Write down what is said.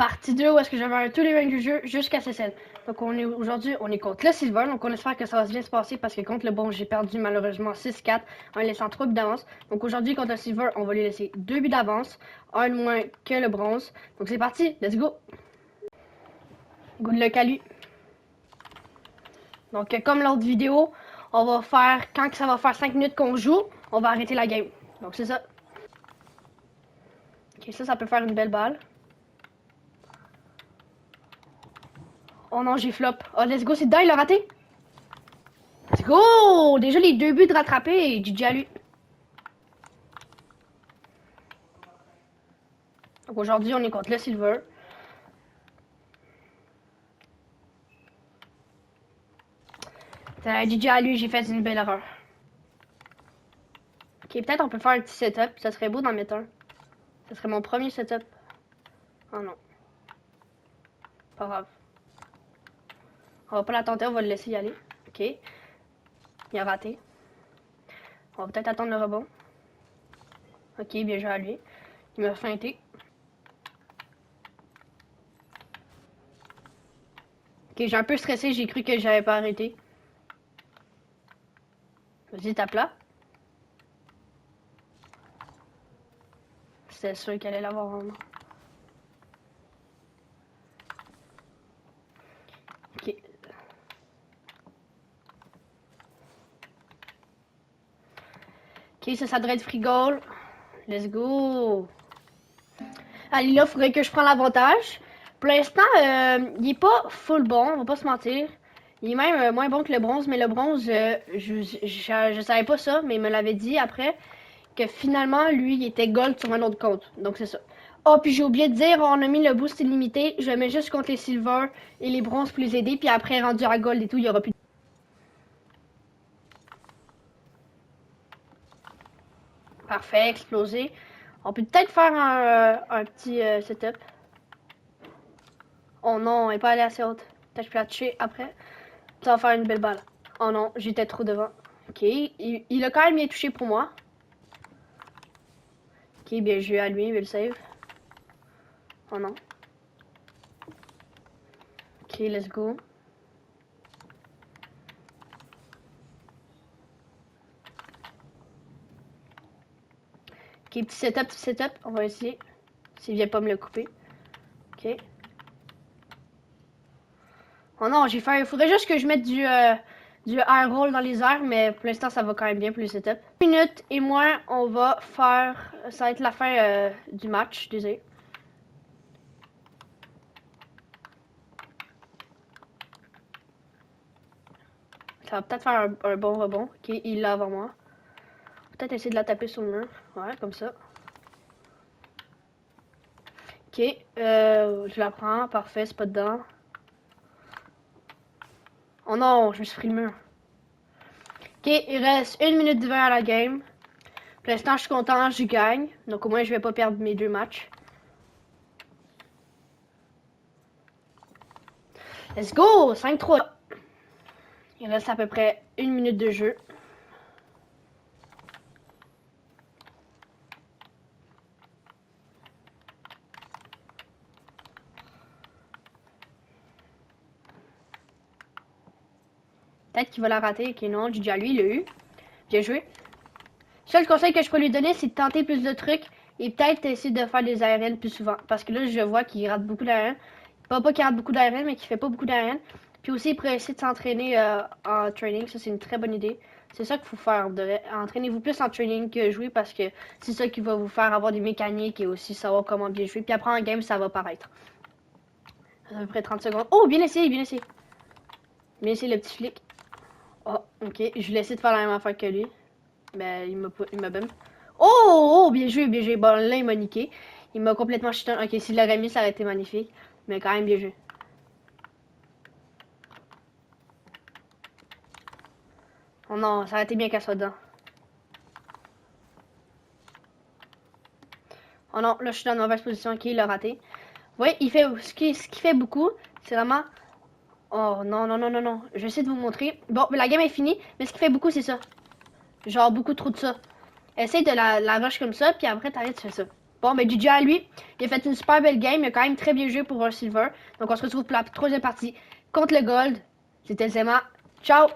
partie 2 où est-ce que je vais faire tous les rangs du jeu jusqu'à CCL. Donc aujourd'hui, on est contre le Silver, donc on espère que ça va bien se passer parce que contre le bronze, j'ai perdu malheureusement 6-4 en laissant 3 buts d'avance. Donc aujourd'hui, contre le Silver, on va lui laisser 2 buts d'avance, un de moins que le bronze. Donc c'est parti, let's go! Good luck à lui. Donc comme l'autre vidéo, on va faire, quand ça va faire 5 minutes qu'on joue, on va arrêter la game. Donc c'est ça. Ok, ça peut faire une belle balle. Oh non, j'ai flop. Oh, let's go, c'est dedans, il l'a raté. Let's go! Déjà les 2 buts de rattraper et GG à lui. Donc aujourd'hui, on est contre le Silver. GG à lui, j'ai fait une belle erreur. Ok, peut-être on peut faire un petit setup. Ça serait beau d'en mettre un. Ça serait mon premier setup. Oh non. Pas grave. On va pas la tenter, on va le laisser y aller. Ok. Il a raté. On va peut-être attendre le rebond. Ok, bien joué à lui. Il m'a feinté. Ok, j'ai un peu stressé, j'ai cru que j'avais pas arrêté. Vas-y, tape là. C'était sûr qu'elle allait l'avoir en main. Ok. Ok, ça devrait être free goal. Let's go. Allez, là, il faudrait que je prenne l'avantage. Pour l'instant, il est pas full bon, on va pas se mentir. Il est même moins bon que le bronze, mais le bronze, je savais pas ça, mais il me l'avait dit après que finalement, lui, il était gold sur un autre compte. Donc, c'est ça. Oh, puis j'ai oublié de dire, on a mis le boost illimité. Je le mets juste contre les silver et les bronzes pour les aider. Puis après, rendu à gold et tout, il y aura plus de... Parfait, explosé. On peut peut-être faire un petit setup. Oh non, elle est pas allée assez haute. Peut-être que je peux la toucher après. Ça va faire une belle balle. Oh non, j'étais trop devant. Ok, il a quand même bien touché pour moi. Ok, bien joué à lui, il veut le save. Oh non. Ok, let's go. Ok, petit setup, on va essayer. S'il vient pas me le couper. Ok. Oh non, j'ai fait. Il faudrait juste que je mette du air roll dans les airs, mais pour l'instant, ça va quand même bien pour le setup. 1 minute et moins, on va faire. Ça va être la fin du match, désolé. Ça va peut-être faire un bon rebond. Ok, il l'a avant moi. Peut-être essayer de la taper sur le mur. Ouais, comme ça. Ok, je la prends. Parfait, c'est pas dedans. Oh non, je me suis pris le mur. Ok, il reste 1 minute 20 à la game. Pour l'instant, je suis content, je gagne. Donc au moins, je vais pas perdre mes 2 matchs. Let's go! 5-3. Il reste à peu près 1 minute de jeu. Peut-être qu'il va la rater. Ok, non, GG à lui, il l'a eu. Bien joué. Le seul conseil que je peux lui donner, c'est de tenter plus de trucs et peut-être essayer de faire des aériennes plus souvent. Parce que là, je vois qu'il rate beaucoup d'aériennes. Pas qu'il rate beaucoup d'aériennes, mais qu'il fait pas beaucoup d'aériennes. Puis aussi, il pourrait essayer de s'entraîner en training. Ça, c'est une très bonne idée. C'est ça qu'il faut faire. Entraînez-vous plus en training que jouer parce que c'est ça qui va vous faire avoir des mécaniques et aussi savoir comment bien jouer. Puis après, en game, ça va paraître. À peu près 30 secondes. Oh, bien essayé, bien essayé. Bien essayé, le petit flic. Oh, ok. Je vais essayer de faire la même affaire que lui. Ben, il m'a bum. Oh, bien joué, bien joué. Bon, là, il m'a niqué. Il m'a complètement chuté. Ok, s'il l'aurait mis, ça aurait été magnifique. Mais quand même, bien joué. Oh non, ça aurait été bien qu'elle soit dedans. Oh non, là, je suis dans une mauvaise position. Ok, il l'a raté. Oui, il fait ce qui fait beaucoup, c'est vraiment... Oh non, non, non, non, non. Je vais essayer de vous montrer. Bon, la game est finie, mais ce qui fait beaucoup, c'est ça. Genre, beaucoup trop de ça. Essaye de la rush comme ça, puis après, t'arrêtes, tu fais ça. Bon, ben GG à lui. Il a fait une super belle game. Il a quand même très bien joué pour un silver. Donc on se retrouve pour la troisième partie contre le gold. C'était Zema. Ciao!